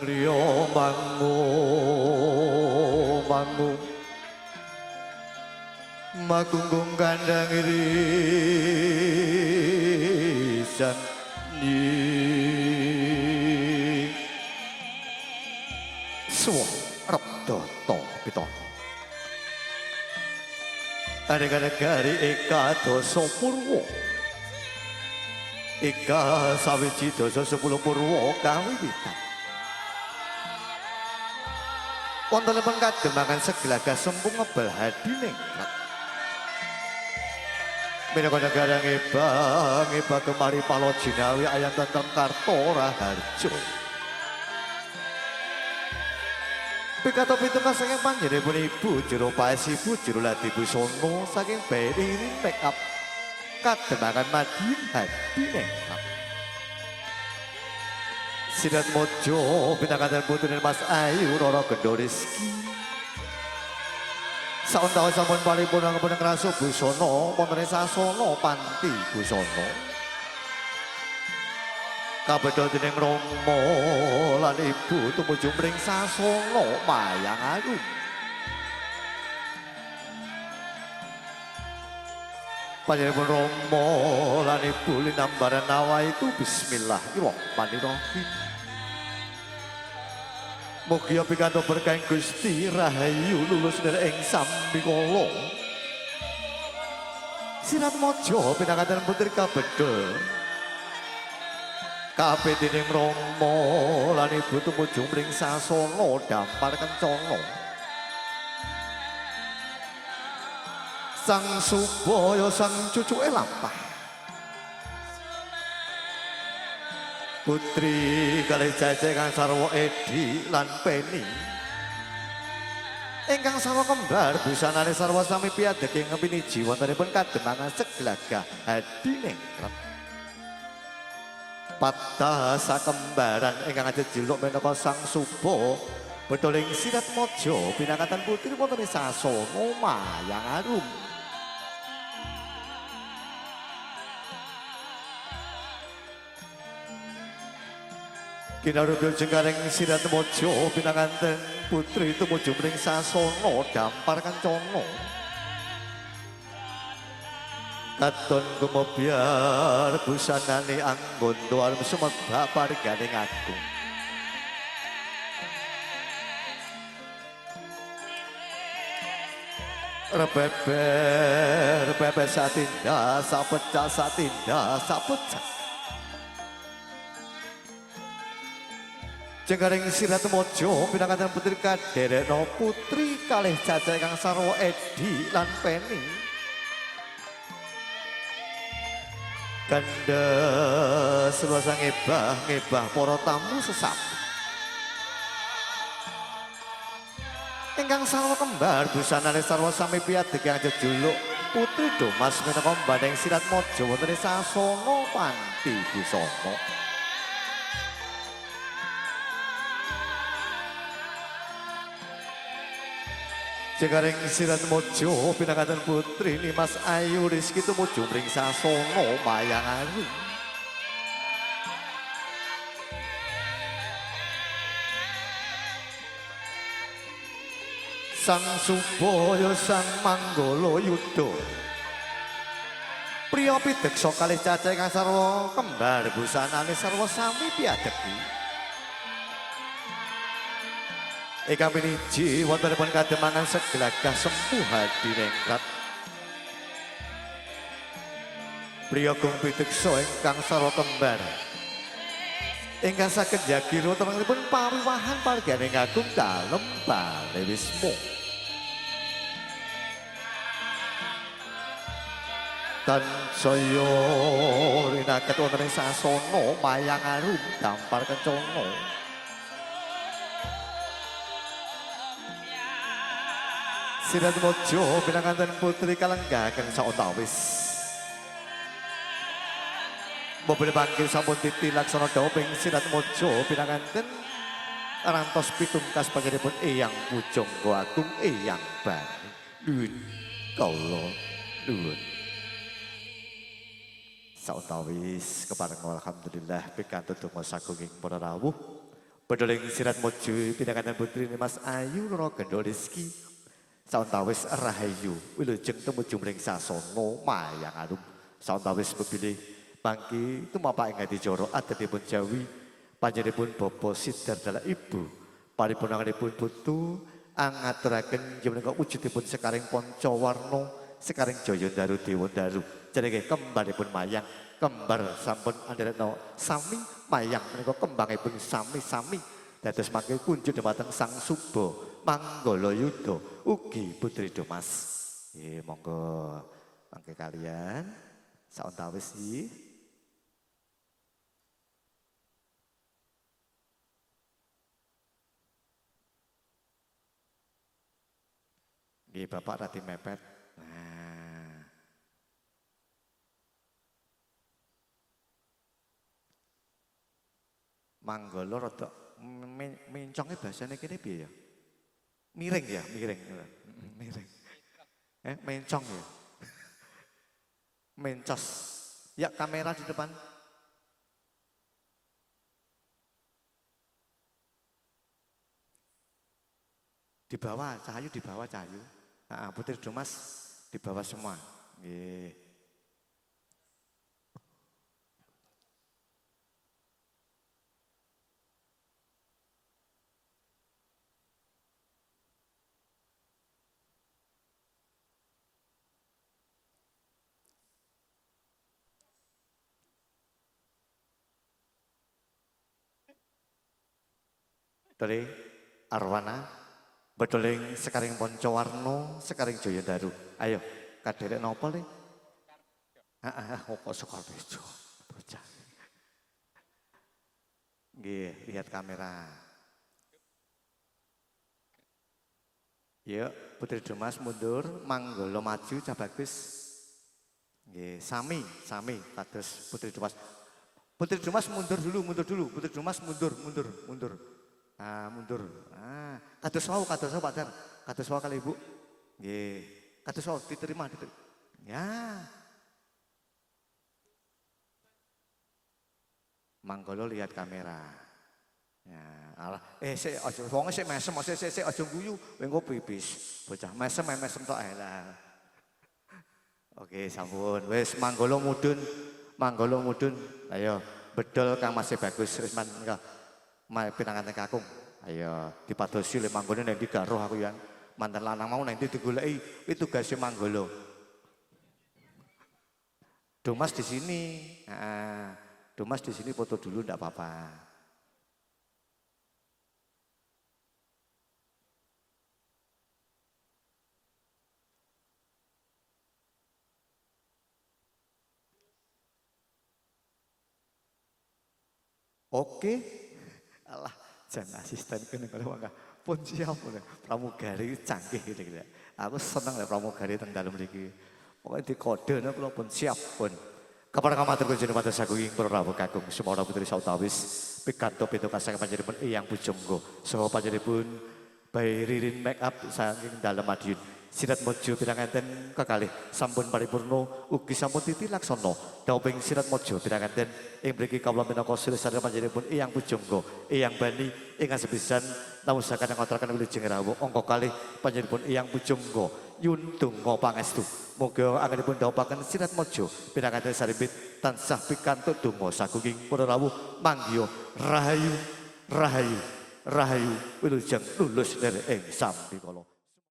Rio mangu mangu magunggung kandang irisan ni suwa repto to pito adek-adekari eka doso purwo eka sawiji doso 10 purwo kawiwitan wonten pengkademangan segelaga sembung ngebal hadi ningrat minangka negara ngeba kemari palo jinawi ayam tentang Kartora Harjo Pikato pitungan saking panjenenganipun ibu jero paes ibu jero ladi busono saking beri make up kademangan Madiun hadi ningrat Sidat Mojo pinanganten putune Mas Ayu Roro Gendho Rizki sauntawa sampun paripurna kepuneng raso busana wonten sasana panti busana kabedha dening Rama lan ibu tumuju mring sasana Mayang Ayu panjenenganipun Rama lan ibu linambaran nawa itu bismillahirrahmanirrahim mugi pikantuk berkah Gusti rahayu lulus dari ing sambikala Sirat Mojo pinanganten putri kabedha kabeh dening Rama lan ibu tumuju mring sasana dampar kencana sang supaya sang cucuke lampah Putri kalih Jaja kang sarwa Edi lan Peni ingkang sarwa kembar busanane sarwa sami piadeg ngepiniji wontenipun kademangan segelaga hadi ningrat patah sakembaran ingkang jejuluk menapa sang suba betuling Sirat Mojo pinanganten putri wonten sasana Mayang Arum Kinarubyo jengkareng Sirat Mojo pinanganten putri tumuju mring sasana dampar kencana katon gumebyar busanane anggon doal sumebak parigane agung rebeber satinda sapecah Jengkareng Sirat Mojo pinanganten putri kaderekno putri kalih Jaja kang sarwa Edi lan Peni kandha selasa ngebah para tamu sesat ingkang sarwa kembar busanane sarwa sami piadeg kang jejuluk putri Domas minangka mbandeng Sirat Mojo wonten sasana panti busana Jengkareng Sirat Mojo pinanganten putri Mas Ayu Rizki tumuju mring sasana Mayang Arum sang supaya sang manggala yuda priya pideksa kalih cacah kang sarwa kembar busanane sarwa sami piadegi ingkang piniji wontenipun kademangan segelaga sempuh hadi ningrat priya gung pideksa ingkang sarwa kembar ingkang saged njagi wontenipun pawiwahan parganing agung dalem Bale Wismu tansaya rinaket wonten ing sasana Mayang Arum dampar kencana Sirat Mojo pinanganten putri kalenggaken sautawis mobil panggil sampun titilaksana dawuh Sirat Mojo pinanganten rantos pitungkas panjenenganipun Eyang Pujangga Agung Eyang Bani nuwun kawula nuwun sautawis kepareng alhamdulillah pikantuk donga sagunging para rawuh Bedoling sirat mojo pindakan putri Mas Ayu Roro Gendho Rizki sauntawis rahayu wilujeng tumuju mring sasana mayang arum sauntawis pepilih pangki tumapak ing ati jara adatipun Jawi panjenenganipun bapa Sidardala ibu paripurnanipun putu angaturaken menika wujudipun sekaring pancawarna sekaring jaya daru dewa daru jenenge kembaripun mayang kembar sampun andhetna sami mayang menika kembangipun sami-sami dados mangke kunjuk dhumateng Sang Suba Manggala Yuda ugi Putri Domas. Nggih monggo mangke kalian sauntawis nggih. Nggih Bapak radi mepet. Nah. Manggala rada mencongnya bahasane kene piye ya? Miring ya, miring. Miring. Mencong ya. Mencos. Ya kamera di depan. Di bawah, Cahayu di bawah Cahayu. Putri Domas di bawah semua. Nggih. Dari Arwana bedoling sekaring Poncowarno sekaring Jaya Daru. Ayo kaderek napa le? Kok Sukarbejo. Bocah. Nggih, lihat kamera. Yuk, Putri Domas mundur, Manggala maju, cah bagus. Nggih, sami kados Putri Domas. Putri Domas mundur dulu. Putri Domas mundur. Mundur. Kados wau Pak Dar. Kados wau kali Ibu. Nggih. Kados wau diterima. Ya. Manggala lihat kamera. Ya, alah. Sik aja wong sik mesem, sik aja guyu. Engko pipis. Bocah mesem tok ae lah. Oke, sampun. Wis Manggala mudhun. Ayo, bedol kang masih bagus wis man pinanganten kakung. Ayo dipadosi le Manggala nang ndi gak roh aku ya. Mantan lanang mau nang ndi digoleki, kuwi tugase Manggala. Domas di sini. Domas di sini foto dulu ndak apa-apa. Oke. Alah, jan asisten kene kalau mangga pun siap pramugari canggih gitu. Aku seneng lah pramugari teng dalem mriki. Pokoke dikode nek kula pun siap pun. Kapan kamatur kunjung pada sagung para rawuh kakung semua putri sautawis pikanto pintu kasang panjenenganipun Eyang Pujangga saha panjenenganipun Bayi Ririn make up saking dalem Madiun. Sirat mojo pinanganten kekalih sampun paripurna ugi sampun titi laksana dawuhing sirat mojo pinanganten ing mriki kawula minangka silih-silih panjenenganipun Eyang Pujangga Eyang Bani ingkang sepisan namusaken ngaturaken wilujeng rawuh angka kalih panjenenganipun Eyang Pujangga nyuwun donga pangestu muga anggenipun dawuhaken sirat mojo pinanganten saribit tansah pikantuk donga sagunging para rawuh manggiya rahayu wilujeng lulus nderek ing sambikala.